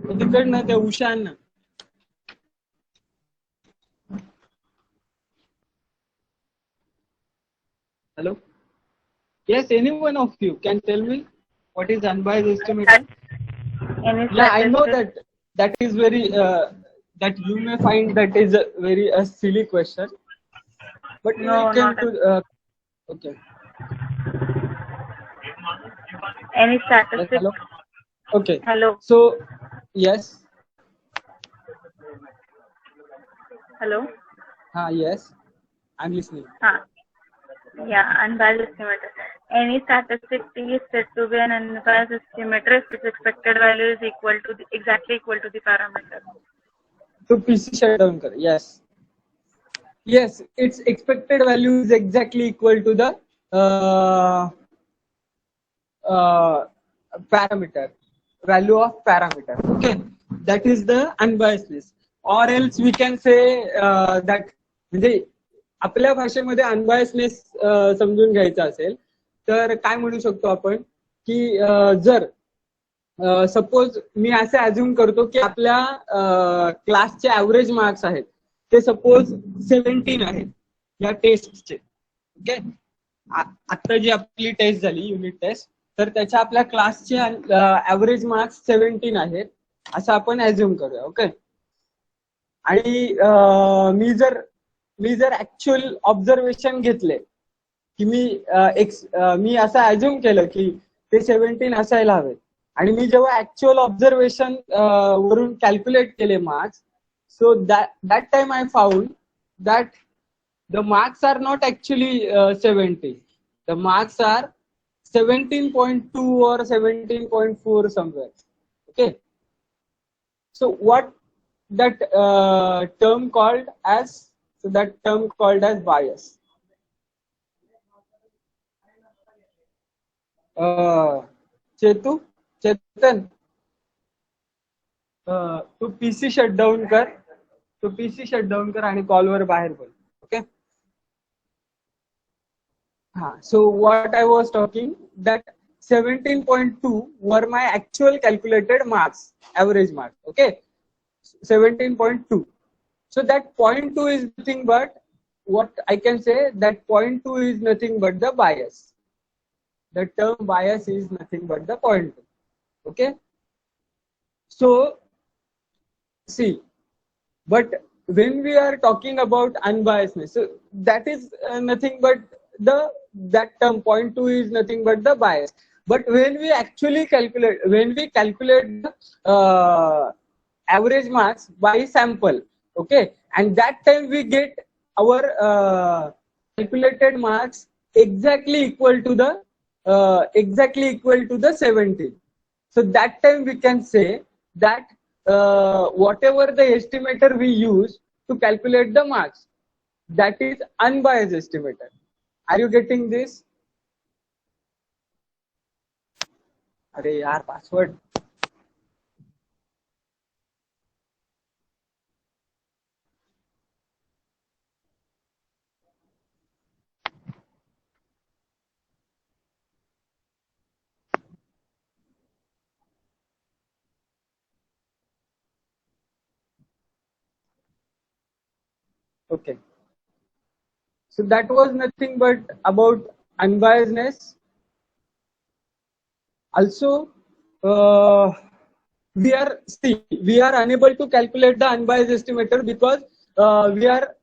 तिकडनं त्या उषांना. Hello. Yes, any one of you can tell me what is unbiased estimator? Yeah, I know that is very that you may find that is a very silly question, but No, we can okay. Any statistics? Hello. Okay. Hello. So yes. Hello. Yes, I'm listening. Yeah, unbiased estimator. Any statistic T is said to be an unbiased estimator if its expected value is exactly equal to the parameter. So PC shutdown kar. Yes. Yes, its expected value is exactly equal to the parameter, value of parameter. Okay, that is the unbiasedness. Or else we can say that म्हणजे आपल्या भाषेमध्ये unbiasedness समजून घ्यायचा असेल तर काय म्हणू शकतो आपण की जर सपोज मी असे अज्युम करतो की आपल्या क्लासचे ऍव्हरेज मार्क्स आहेत ते सपोज 17 आहेत या टेस्टचे. ओके, आता जी आपली टेस्ट झाली युनिट टेस्ट तर त्याच्या आपल्या क्लासचे ऍव्हरेज मार्क्स 17 आहेत असं आपण अज्युम करूया. ओके, आणि मी जर ऍक्च्युअल ऑब्झर्वेशन घेतले की मी असं अज्युम केलं की ते 17 असायला हवे आणि मी जेव्हा ऍक्च्युअल ऑब्झर्वेशन वरून कॅल्क्युलेट केले marks, so that time I found that the marks are not actually 70. The marks are 17.2 or 17.4 somewhere. Okay. So what that term called as? So that term called as bias. Chetan, तू PC shutdown कर. तू PC shutdown कर आणि कॉलवर बाहेर बोल. Okay. So what I was talking that 17.2 were my actual calculated marks, average marks. Okay, 17.2. So that 0.2 is nothing but what I can say that 0.2 is nothing but the bias. The term bias is nothing but the 0.2. Okay. So see, but when we are talking about unbiasedness, so that is nothing but that term 0.2 is nothing but the bias. But when we actually calculate the average marks by sample, okay, and that time we get our calculated marks exactly equal to the 17. So that time we can say that whatever the estimator we use to calculate the marks, that is unbiased estimator. Are you getting this? अरे यार password. Okay. So that was nothing but about unbiasedness. Also, we are unable to calculate the unbiased estimator because we are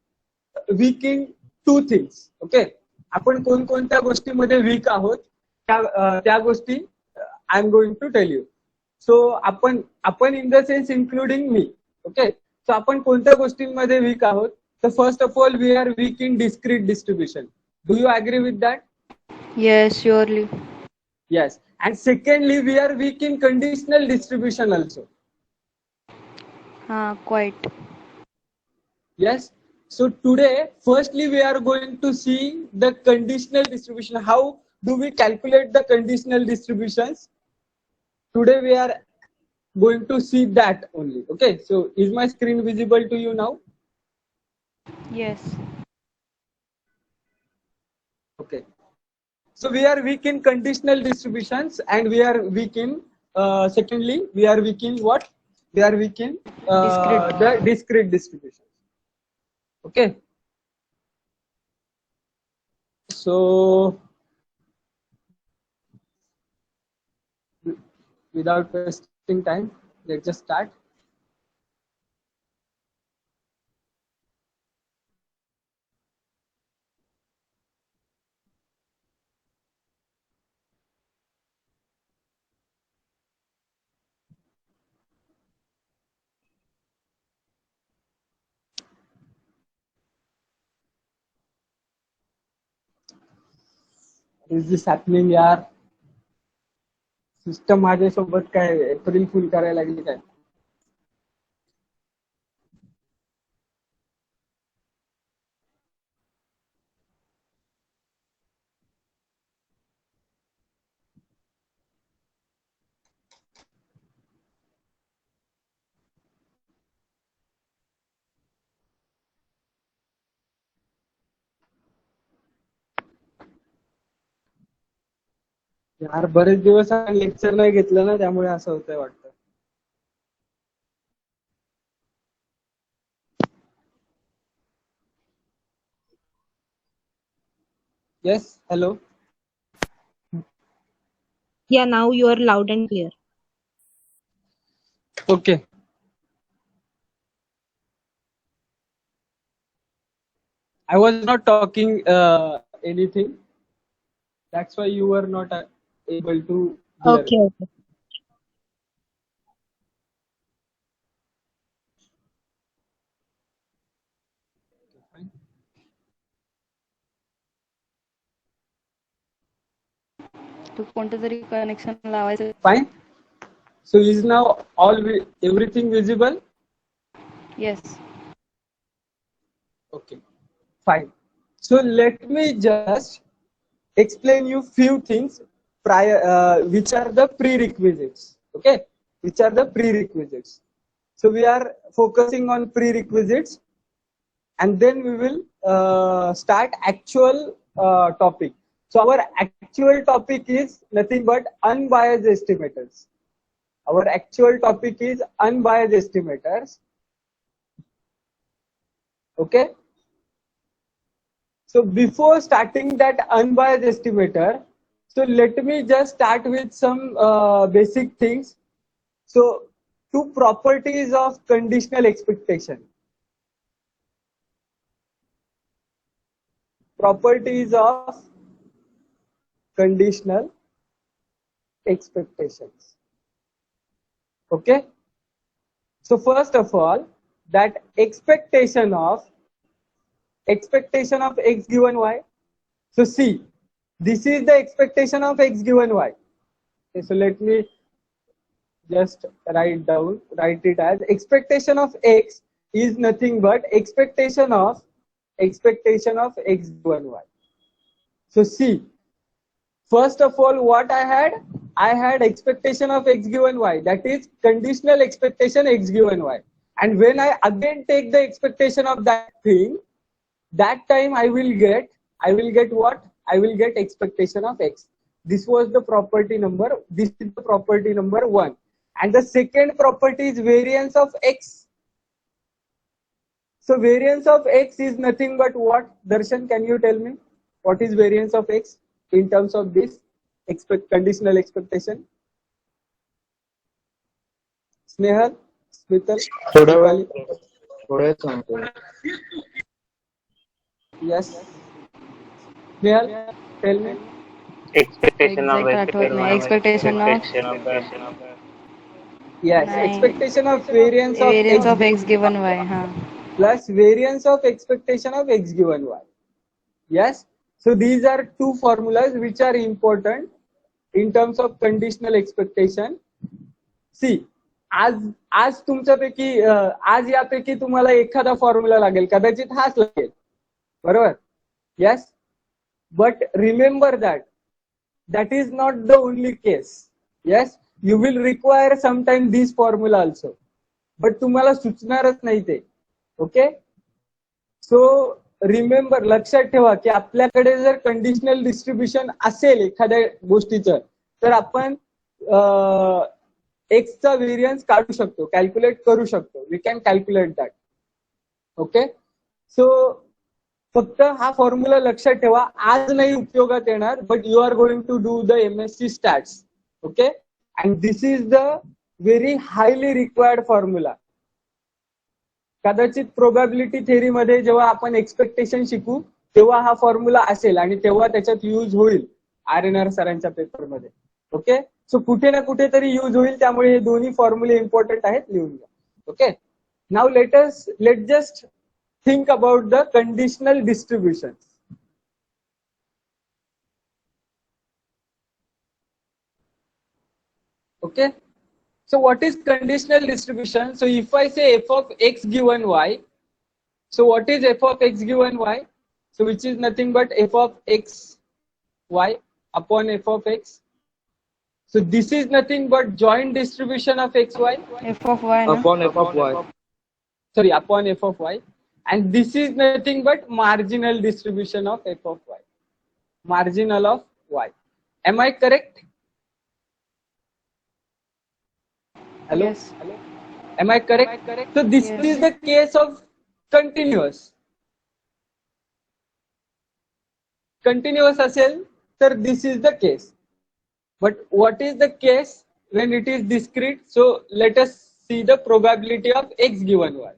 weak in two things. Okay, आपण कोणकोणत्या गोष्टीमध्ये week आहोत त्या गोष्टी I am going to tell you. So आपण in the sense including मी. Okay, so आपण कोणत्या गोष्टींमध्ये वीक आहोत. So first of all, we are weak in discrete distribution. Do you agree with that? Yes, surely. Yes. And secondly, we are weak in conditional distribution also. Quite. Yes. So today, firstly, we are going to see the conditional distribution. How do we calculate the conditional distributions? Today we are going to see that only. Okay. So is my screen visible to you now? Yes. Okay. So we are weak in conditional distributions and we are weak in, secondly, we are weak in what? we are weak in Discrete. the discrete distribution. Okay. So without wasting time, let's just start. Is this happening यार? System माझ्यासोबत काय April fool करायला लागली काय? यार बरेच दिवस lecture नाही घेतलं ना, त्यामुळे असं होतंय वाटतं. Yes, hello. Yeah, now you are loud and clear. Okay. I was not talking anything. That's why you were not able to hear. Okay. तू कोणतं तरी कनेक्शन लावायचं. Fine. So is now everything visible? Yes. Okay. Fine. So let me just explain you few things prior, which are the prerequisites. Okay, which are the prerequisites. So we are focusing on prerequisites, and then we will start actual topic. So our actual topic is nothing but unbiased estimators. Our actual topic is unbiased estimators. Okay. So before starting that unbiased estimator, so let me just start with some basic things. So two properties of conditional expectation. Properties of conditional expectations. Okay. So first of all, that expectation of x given y. So see, this is the expectation of x given y. Okay, so let me just write it as expectation of x is nothing but expectation of x given y. So see, first of all, what I had expectation of x given y, that is conditional expectation x given y. And when I again take the expectation of that thing, that time I will get what? I will get expectation of x. This was the property number. This is the property number 1. And the second property is variance of x. So variance of x is nothing but what? Darshan, can you tell me what is variance of x in terms of this conditional expectation? Snehal, Smithal, yes. Snehal, tell me. Expectation of Yes, expectation of variance of x given y. Plus variance of expectation of x given y. Yes. So these are two formulas which are important in terms of conditional expectation. See, आज तुमच्यापैकी आज यापैकी तुम्हाला एखादा formula लागेल, कदाचित हाच लागेल, बरोबर? Yes. But remember that is not the only case. Yes, you will require sometime this formula also, but तुम्हाला सुचणारच नाही ते. ओके. सो रिमेंबर, लक्षात ठेवा की आपल्याकडे जर कंडिशनल डिस्ट्रीब्युशन असेल एखाद्या गोष्टीचं, तर आपण x चा व्हेरियन्स काढू शकतो, कॅल्क्युलेट करू शकतो. We can calculate that. Okay, so फक्त हा फॉर्म्युला लक्षात ठेवा. आज नाही उपयोगात येणार, but you are going to do the MSc stats. Okay, and this is the very highly required formula. कदाचित प्रोबॅबिलिटी थेअरीमध्ये जेव्हा आपण एक्सपेक्टेशन शिकू तेव्हा हा फॉर्म्युला असेल आणि तेव्हा त्याच्यात यूज होईल RNR सरांच्या पेपरमध्ये. ओके, सो कुठे ना कुठेतरी यूज होईल, त्यामुळे हे दोन्ही फॉर्म्युले इम्पॉर्टंट आहेत, लिहून घ्या. Okay, now let just think about the conditional distributions. Okay, so what is conditional distribution? So if I say f of x given y, so what is f of x given y? So which is nothing but f of x y upon f of x. So this is nothing but joint distribution of x y f of y na? Upon f of y. Sorry, upon f of y. And this is nothing but marginal distribution of f of y. Marginal of y. Am I correct? Hello? Yes. Hello? Am I correct? So this Yes. is the case of continuous. Continuous असेल तर this is the case. But what is the case when it is discrete? So let us see the probability of x given y.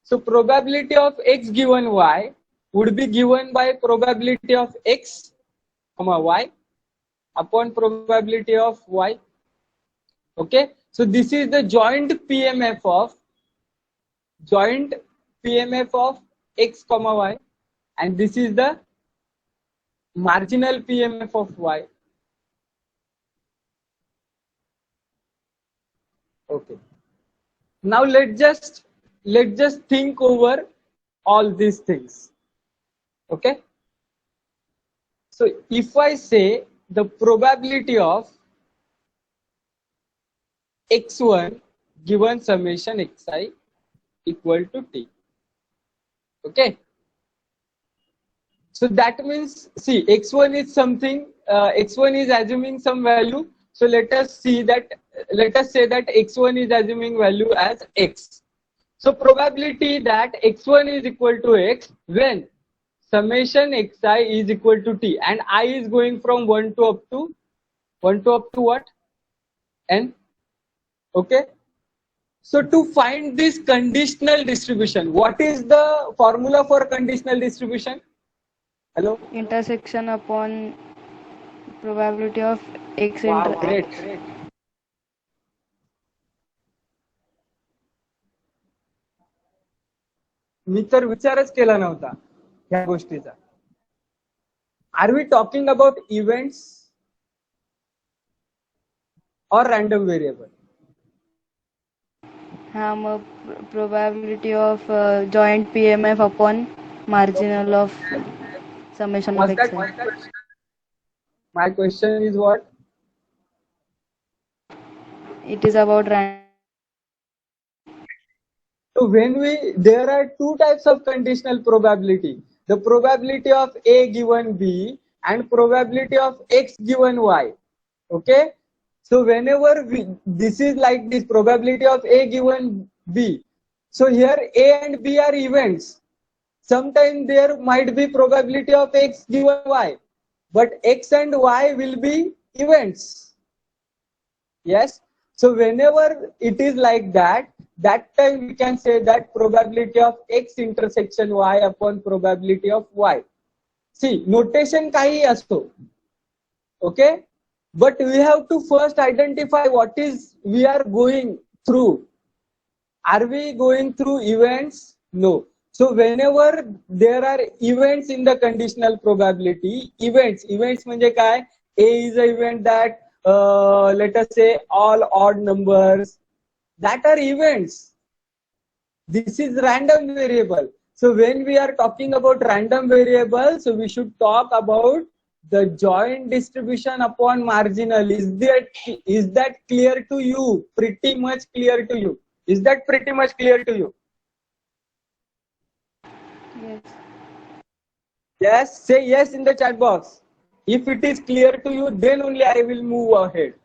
So probability of x given y would be given by probability of x, y upon probability of y. Okay, so this is the joint PMF of x, y, and this is the marginal PMF of y. Okay, now let's just think over all these things. Okay, so if I say the probability of x1 given summation xi equal to t. Okay, so that means, see, x1 is something, x1 is assuming some value. So let us say that x1 is assuming value as x. So probability that x1 is equal to x when summation xi is equal to t, and I is going from 1 to up to what? N. Okay, so to find this conditional distribution, what is the formula for conditional distribution? Hello? Intersection upon probability of x Wow, inter great. मी तर विचारच केला नव्हता या गोष्टीचा. Are we talking about events और random variable? हाँ, मग probability of joint PMF upon marginal of summation of x. My question is what? It is about random. So when there are two types of conditional probability: the probability of A given B and probability of X given Y. Okay, so whenever this is like this, probability of A given B. So here A and B are events. Sometimes there might be probability of X given Y, but X and Y will be events. Yes. So whenever it is like that, that time we can say that probability of X intersection Y upon probability of Y. See, notation kahi asto. Okay, but we have to first identify what is we are going through. Are we going through events? No. So whenever there are events in the conditional probability, events म्हणजे काय? A is an event that let us say all odd numbers, that are events. This is random variable. So when we are talking about random variable, so we should talk about the joint distribution upon marginal. Is that clear to you? Pretty much clear to you. Is that pretty much clear to you? Yes. Yes, say yes in the chat box. If it is clear to you, then only I will move ahead.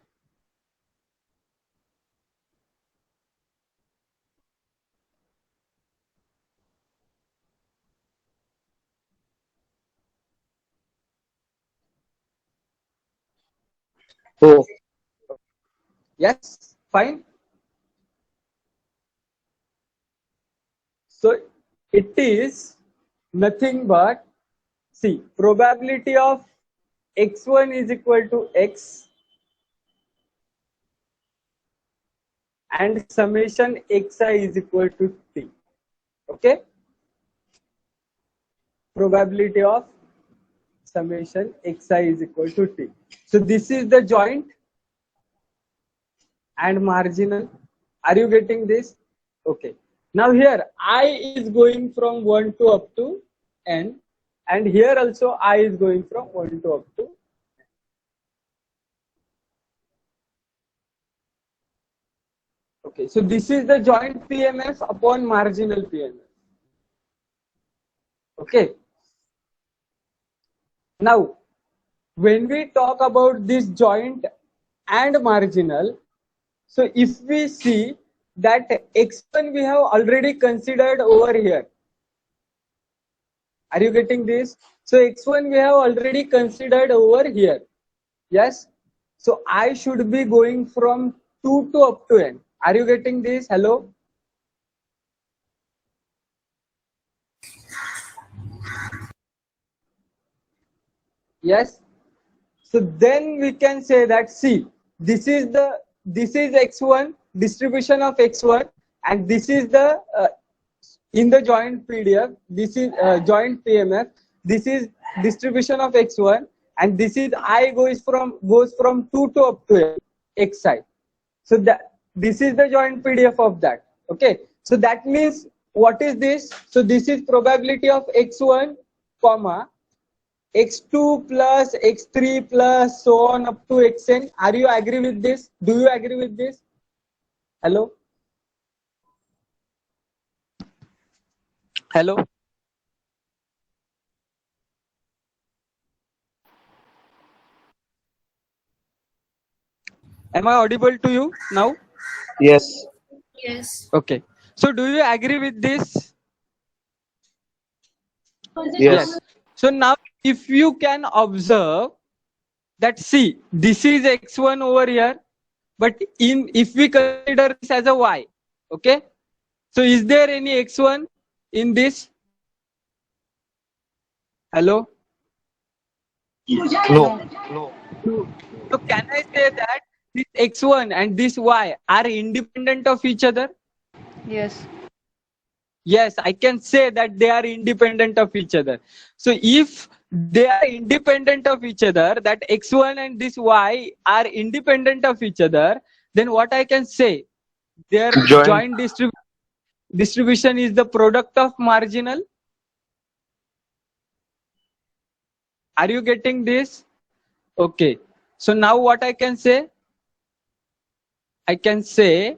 Oh, Yes, fine. So it is nothing but, see, probability of x1 is equal to x and summation xi is equal to t. Okay? Probability of summation xi is equal to t. So this is the joint and marginal. Are you getting this? Okay. Now here I is going from 1 to up to n, and here also I is going from 1 to up to n. Okay, so this is the joint PMF upon marginal PMF. Okay. Now, when we talk about this joint and marginal, so if we see that x1 we have already considered over here. Are you getting this? So x1 we have already considered over here. Yes. So I should be going from 2 to up to n. Are you getting this? Hello? Yes. So then we can say that, see, this is x1, distribution of x1, and this is the in the joint PDF, this is joint PMF, this is distribution of x1, and this is I goes from 2 to up to xi. So that this is the joint PDF of that. Okay. So that means what is this? So this is probability of x1, comma x2 plus x3 plus so on up to xn. Are you agree with this? Do you agree with this? Hello? Hello? Am I audible to you now? yes. Yes. Okay. So do you agree with this? Yes. So now if you can observe that, see, this is x1 over here, but if we consider this as a y, okay? So is there any x1 in this? Hello? No. So can I say that this x1 and this y are independent of each other? Yes. Yes, I can say that they are independent of each other. So if they are independent of each other, that x1 and this y are independent of each other, then what I can say, their Joint. joint distribution is the product of marginal. Are you getting this? Okay. So now what I can say? I can say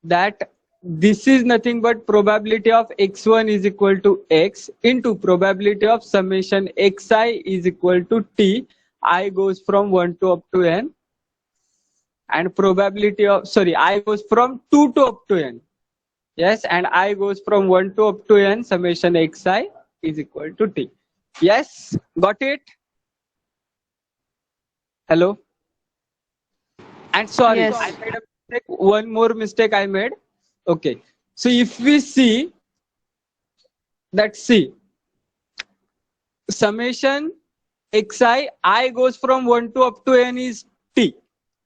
that this is nothing but probability of x1 is equal to x into probability of summation xi is equal to t. I goes from 1 to up to n, and probability of, sorry, I goes from 2 to up to n. Yes, and I goes from 1 to up to n, summation xi is equal to t. Yes, got it? Hello? And sorry, Yes. I made a mistake. One more mistake I made. Okay. So if we see that, see, summation xi, I goes from 1 to up to n is t.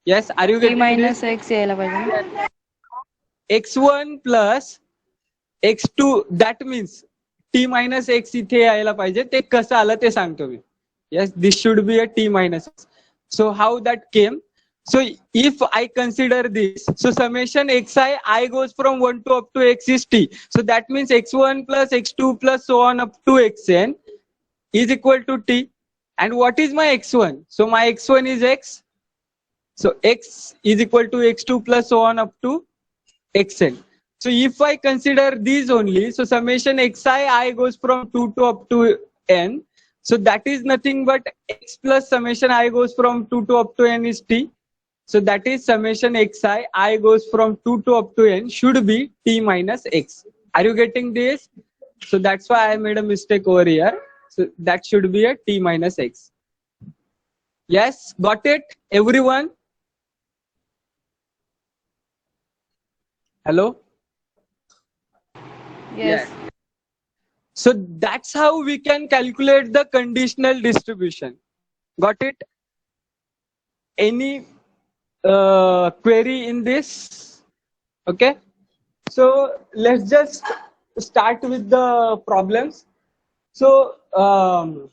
Yes, are you T getting minus this? x यायला पाहिजे ना? x1 plus x2, that means t minus x इथे यायला पाहिजे. ते कसं आलं ते सांगतो मी. Yes, this should be a t minus x. So how that came? So if I consider this, so summation xi, I goes from 1 to up to x is t. So that means x1 plus x2 plus so on up to xn is equal to t. And what is my x1? So my x1 is x. So x is equal to x2 plus so on up to xn. So if I consider these only, so summation xi, I goes from 2 to up to n. So that is nothing but x plus summation I goes from 2 to up to n is t. So that is summation xi, I goes from 2 to up to n should be t minus x. Are you getting this? So that's why I made a mistake over here. So that should be a t minus x. Yes, got it, everyone? Hello? Yes. So that's how we can calculate the conditional distribution. Got it? Any query in this? Okay. So let's just start with the problems. So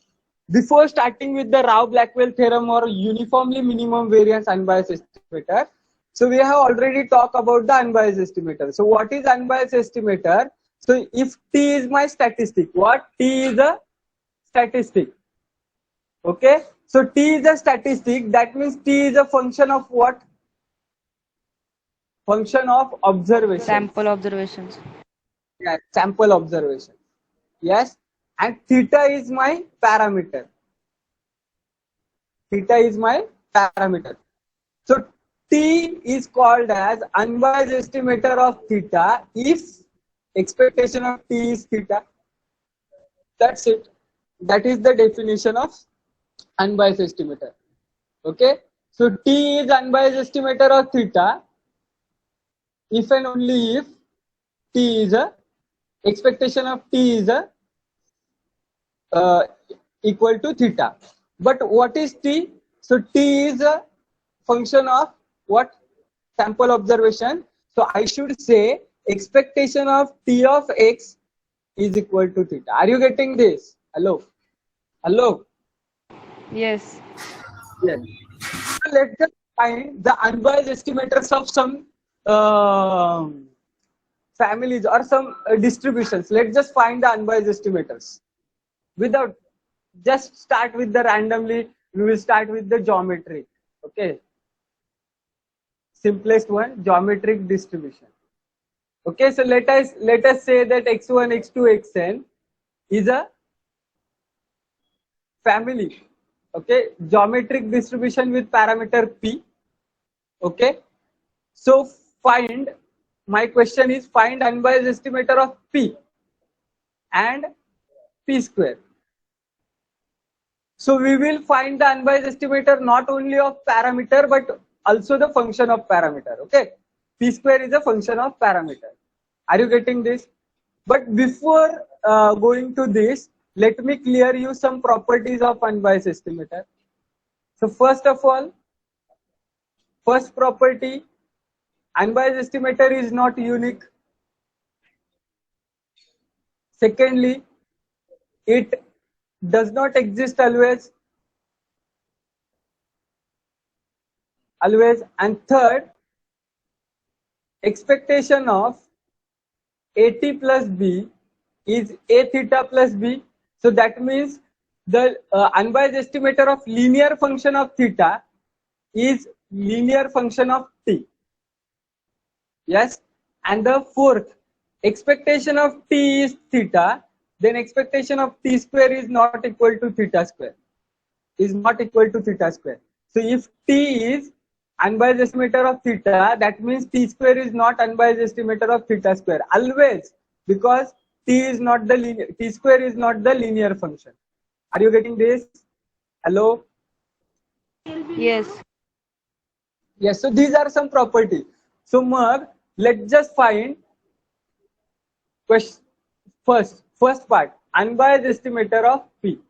before starting with the Rao-Blackwell theorem or uniformly minimum variance unbiased estimator, so we have already talked about the unbiased estimator. So what is unbiased estimator? So if T is my statistic, what? T is a statistic. Okay. So T is a statistic. That means T is a function of what? Function of observation. Sample observations. Yeah, sample observation. Yes. And theta is my parameter. Theta is my parameter. So T is called as unbiased estimator of theta if expectation of T is theta. That's it. That is the definition of unbiased estimator. Okay. So T is unbiased estimator of theta if and only if T is a expectation of T is a equal to theta. But what is T? So T is a function of what? Sample observation. So I should say expectation of T of X is equal to theta. Are you getting this? Hello? Hello? Yes. Yes. So let's just find the unbiased estimators of some families or some distributions. Let's just find the unbiased estimators. Without, just start with the randomly, we will start with the geometric. Okay. Simplest one, geometric distribution. Okay, so let us say that x1, x2, xn is a family. Okay, geometric distribution with parameter p. Okay, so find, my question is find unbiased estimator of p and p square. So we will find the unbiased estimator not only of parameter but also the function of parameter. Okay, p square is a function of parameter. Are you getting this? But before going to this, let me clear you some properties of unbiased estimator. So first of all, first property, unbiased estimator is not unique. Secondly, it does not exist always. And third, expectation of AT plus B is A theta plus B. So that means the unbiased estimator of linear function of theta is linear function of T. Yes. And the fourth, expectation of T is theta, then expectation of T square is not equal to theta square. Is not equal to theta square. So if T is unbiased estimator of theta, that means T square is not unbiased estimator of theta square always, because T is not the linear, T square is not the linear function. Are you getting this? Hello? Yes. Yes, so these are some properties. So Mark, let's just find first part, unbiased estimator of P.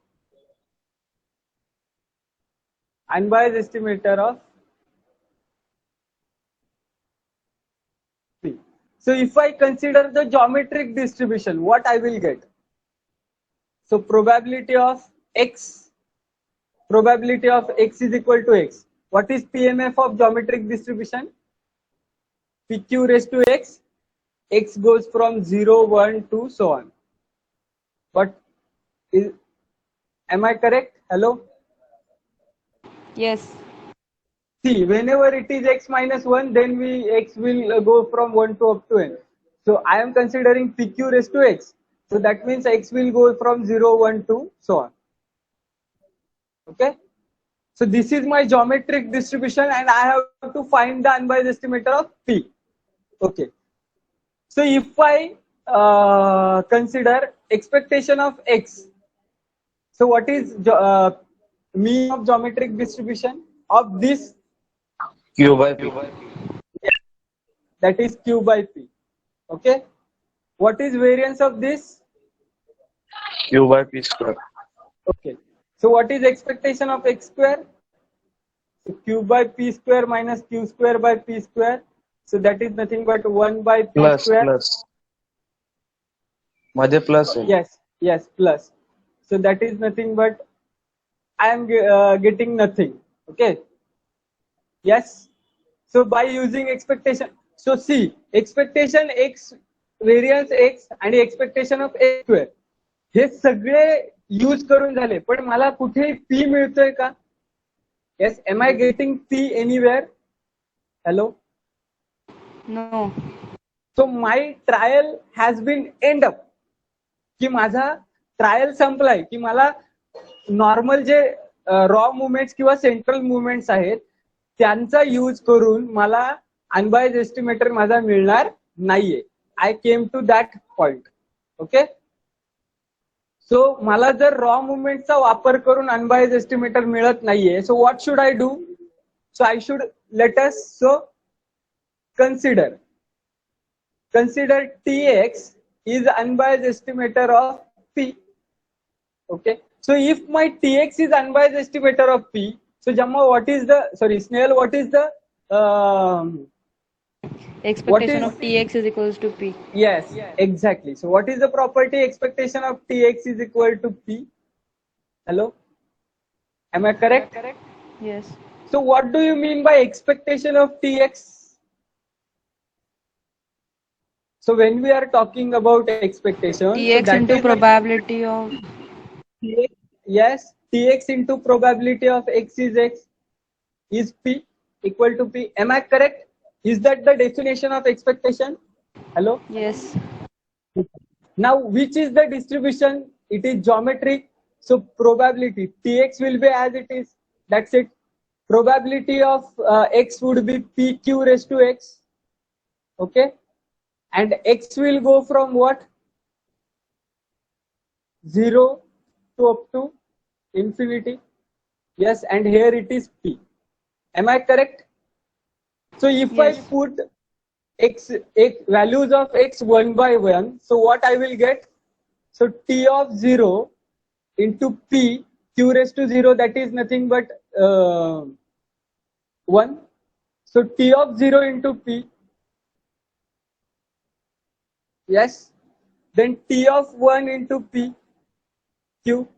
Unbiased estimator of P. So if I consider the geometric distribution, what I will get? So probability of X is equal to X. What is PMF of geometric distribution? PQ raised to X. X goes from 0, 1, 2, so on. But am I correct? Hello? Yes. See, whenever it is X minus 1, then X will go from 1 to up to N. So I am considering PQ raised to X. So that means X will go from 0, 1, 2, so on. Okay. So this is my geometric distribution and I have to find the unbiased estimator of P. Okay. So if I consider expectation of X, so what is mean of geometric distribution of this, Q by P. that is Q by P. Okay. What is variance of this? Q by P square. Okay. So what is expectation of x square? So Q by P square minus Q square by P square. So that is nothing but 1 by P Plus square. plus. मध्ये plus आहे. Yes, plus. So that is nothing but I am getting nothing. Okay. Yes. So by using expectation, so see, expectation x, variance x आणि expectation of x square हे सगळे use करून झाले, पण मला कुठे p मिळतोय का? Yes, am I getting p anywhere? Hello? No. So my trial has been end up. की माझा ट्रायल संपलाय, की मला नॉर्मल जे रॉ मुवमेंट्स किंवा सेंट्रल मुवमेंट्स आहेत त्यांचा यूज करून मला अनबायस्ड एस्टिमेटर माझा मिळणार नाहीये. I came to that point. Okay. So मला जर रॉ मुवमेंटचा वापर करून अनबायस्ड एस्टिमेटर मिळत नाहीये, so what should I do? So I should let us so consider Tx is unbiased estimator of P. Okay. So if my Tx is unbiased estimator of P, so Jamma, what is the, sorry, Snell, what is the Expectation of Tx is equals to P. Yes, exactly. So what is the property expectation of Tx is equal to P? Hello? Am I correct? Yes. So what do you mean by expectation of Tx? So when we are talking about expectation, Tx into probability of. Yes, Tx into probability of x is P equal to P. Am I correct? Is that the definition of expectation? Hello? Yes. Now, which is the distribution? It is geometric. So probability Tx will be as it is. That's it. Probability of x would be PQ raised to x. Okay. And x will go from what? 0 to up to infinity. Yes, and here it is P. Am I correct? So if Yes. I put x values of x 1 by 1, so what I will get? So T of 0 into P, Q raised to 0, that is nothing but 1. So T of 0 into P. Yes. Then T of 1 into P Q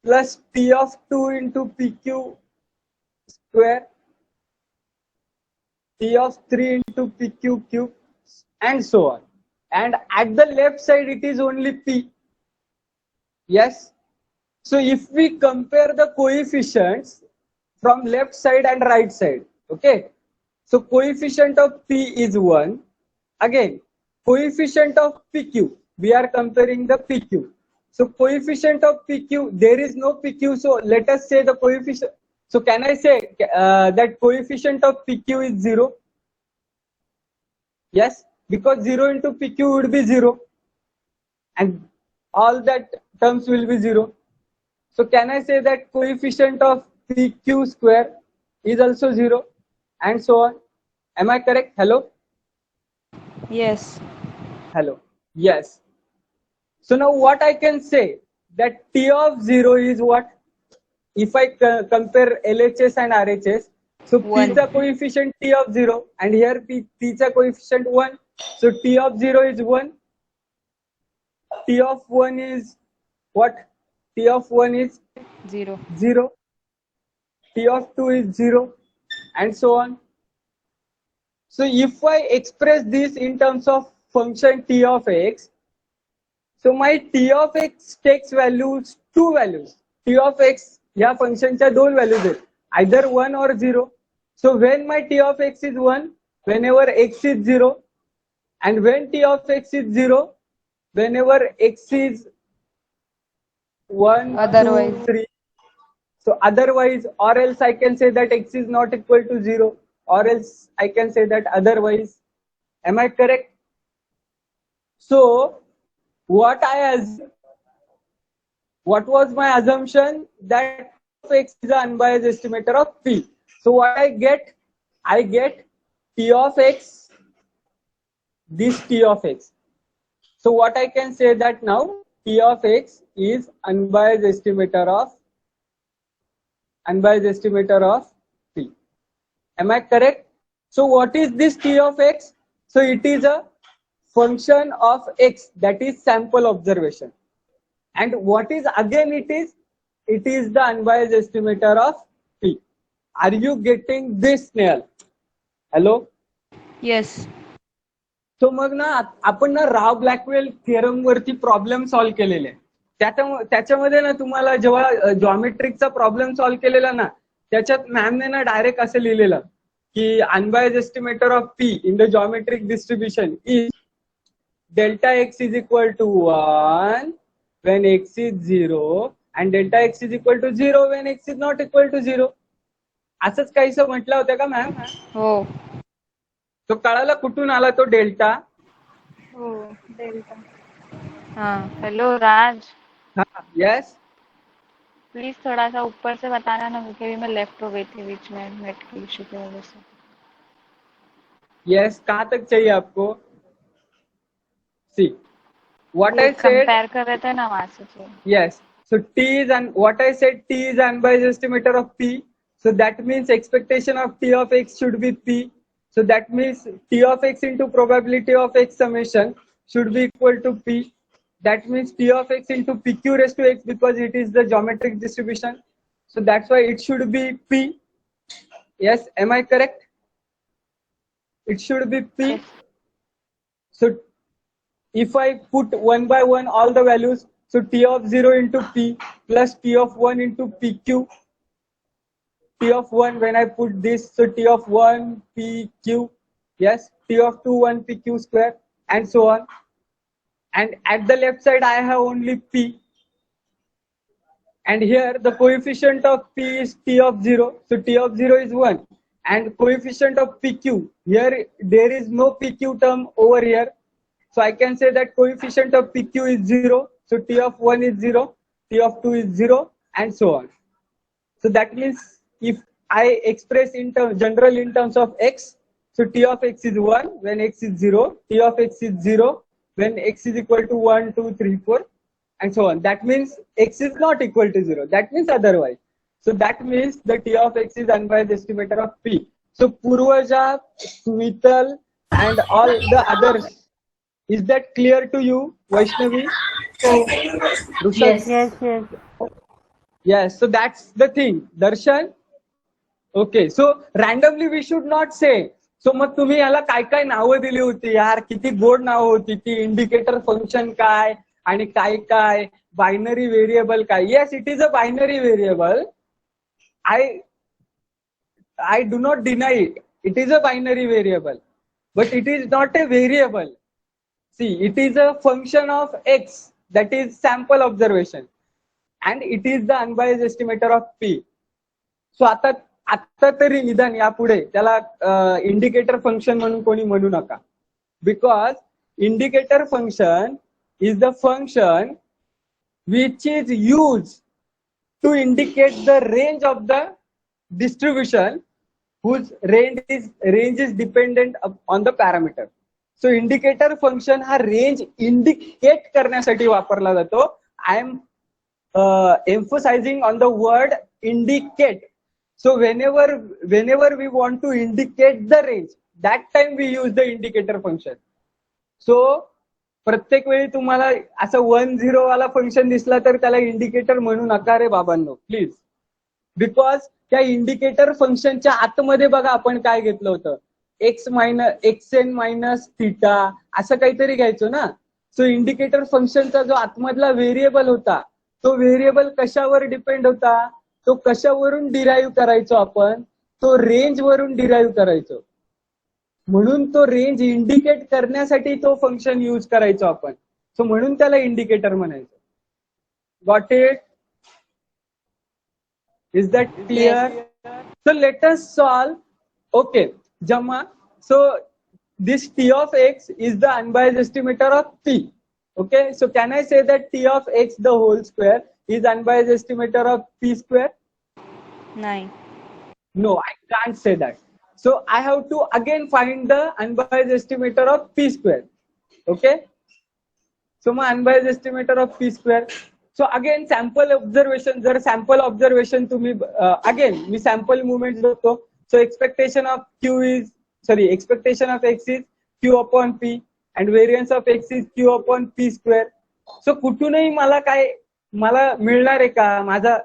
plus T of 2 into PQ square, T of 3 into PQ cube, and so on. And at the left side it is only P. Yes. So if we compare the coefficients from left side and right side, okay. So coefficient of P is 1. Again, coefficient of PQ, we are comparing the PQ. So coefficient of PQ, there is no PQ, so let us say the coefficient. So can I say that coefficient of PQ is 0? Yes, because 0 into PQ would be 0 and all that terms will be 0. So can I say that coefficient of PQ square is also 0 and so on? Am I correct? Hello? Yes. Hello. Yes. So now what I can say that T of 0 is what? If I compare LHS and RHS, so P is the coefficient T of 0 and here P is the coefficient 1. So T of 0 is 1. T of 1 is what? T of 1 is 0. 0. T of 2 is 0 and so on. So if I express this in terms of function T of x, so my T of x takes values, two values. T of x या function च्या दोन values आहेत, either 1 or 0. So when my T of x is 1, whenever x is 0, and when T of x is 0, whenever x is 1, Otherwise. 2, 3. So otherwise, or else I can say that x is not equal to 0, or else I can say that otherwise. Am I correct? So what was my assumption? That of x is the unbiased estimator of P. So what I get T of x, this T of x. So what I can say that now T of x is unbiased estimator of P. Am I correct? So what is this T of x? So it is a function of x, that is sample observation. And what is again it is the unbiased estimator of P. Are you getting this, Snehal? Hello? Yes. So मग ना आपण ना Rao Blackwell theorem वरती problem solve केलेले. त्याच्यामध्ये ना तुम्हाला जेव्हा जॉमेट्रिकचा problem solve केलेला ना, त्याच्यात मॅमने ना डायरेक्ट असं लिहिलेलं की unbiased estimator of P in the geometric distribution is delta X is equal to 1 when x is 0 and delta x is equal to 0 when x is not equal to 0. असंच काहीसं म्हटलं होतं का मॅम? हो. तो कळाला कुठून आला तो डेल्टा? हो, डेल्टा. हाँ. हेलो राज, हाँ, यस. प्लीज थोड़ा सा ऊपर से बताना ना, क्योंकि अभी मैं लेफ्ट हो गई थी बीच में नेट की इशू की वजह से. यस, कहाँ तक चाहिए आपको? सी what I said, कंपेयर कर रहे थे ना वहां से. yes, so T is what I said, T is unbiased estimator of P, so that means expectation of T of x should be P, so that means T of x into probability of x summation should be equal to P. That means T of x into PQ raised to x, because it is the geometric distribution, so that's why it should be P. Yes, am I correct? It should be P. Yes. So if I put one by one all the values, so T of 0 into P plus T of 1 into PQ, T of 1 when I put this, so T of 1 PQ, yes, T of 2 1 PQ square, and so on. And at the left side I have only P, and here the coefficient of P is T of 0, so T of 0 is 1, and coefficient of PQ, here there is no PQ term over here. So I can say that coefficient of PQ is 0. So T of 1 is 0, T of 2 is 0, and so on. So that means if I express in general in terms of x, so T of x is 1 when x is 0, T of x is 0 when x is equal to 1, 2, 3, 4, and so on. That means x is not equal to 0. That means otherwise. So that means the T of x is unbiased estimator of P. So Purvaja, Smital, and all the others. Is that clear to you, Vaishnavi? Yes. Yes, so that's the thing. Darshan? Okay, so randomly we should not say. So मग तुम्ही याला काय काय नावं दिली होती यार, किती गोड नावं होती की इंडिकेटर फंक्शन काय आणि काय काय बायनरी व्हेरिएबल काय. Yes, it is a binary variable. I do not deny it. It is a binary variable, but it is not a variable. See, it is a function of x, that is sample observation, and it is the unbiased estimator of P. So आता तरी निदान यापुढे त्याला indicator function म्हणून कोणी म्हणू नका, because indicator function is the function which is used to indicate the range of the distribution whose range is dependent on the parameter. So indicator function हा रेंज इंडिकेट करण्यासाठी वापरला जातो. I am emphasising on the word indicate. So whenever we want to indicate the range, that time we use the indicator function. सो प्रत्येक वेळी तुम्हाला असं 1-0 वाला function दिसला तर त्याला इंडिकेटर म्हणू नका रे बाबांनो, प्लीज. बिकॉज त्या इंडिकेटर फंक्शनच्या आतमध्ये बघा आपण काय घेतलं होतं, xn मायनस थिटा असं काहीतरी घ्यायचो ना. सो इंडिकेटर फंक्शनचा जो आतमधला व्हेरिएबल होता, तो व्हेरिएबल कशावर डिपेंड होता, तो कशावरून डिराईव्ह करायचो आपण, तो रेंज वरून डिराईव्ह करायचो. म्हणून तो रेंज इंडिकेट करण्यासाठी तो फंक्शन यूज करायचो आपण. सो म्हणून त्याला इंडिकेटर म्हणायचं. Got it? Is that clear? So let us solve. Okay, Jama. So this T of x is the unbiased estimator of P. Okay, so can I say that T of x the whole square is unbiased estimator of P square? नाही. No, I can't say that. So I have to again find the unbiased estimator of p square. Okay. So my unbiased estimator of p square. So again sample observation. जर sample observation तुम्ही again मी sample movements बघतो. So expectation of expectation of x is q upon p and variance of x is q upon p square. So कुठूनही मला मिळणार आहे का माझा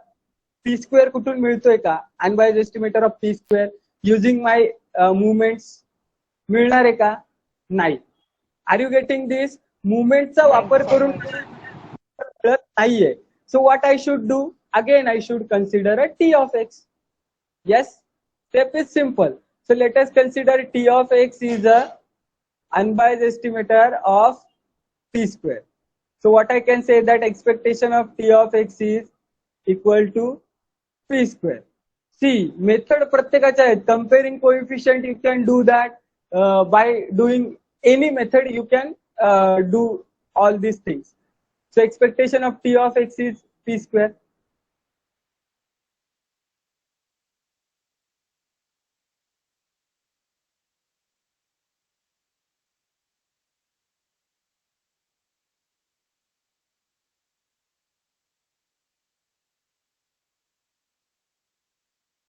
p square कुठून मिळतोय का unbiased estimator of p square using my movements मिळणार आहे का नाही. Are you getting this? मुवमेंटचा वापर करून कळत नाहीये. So what I should do? Again I should consider a t of x. Yes, step is simple. So let us consider t of x is a unbiased estimator of p square. So what I can say that expectation of t of x is equal to p square. See, method प्रत्येकाच्या आहेत. Comparing coefficient you can do that by doing any method you can do all these things. So expectation of t of x is p square.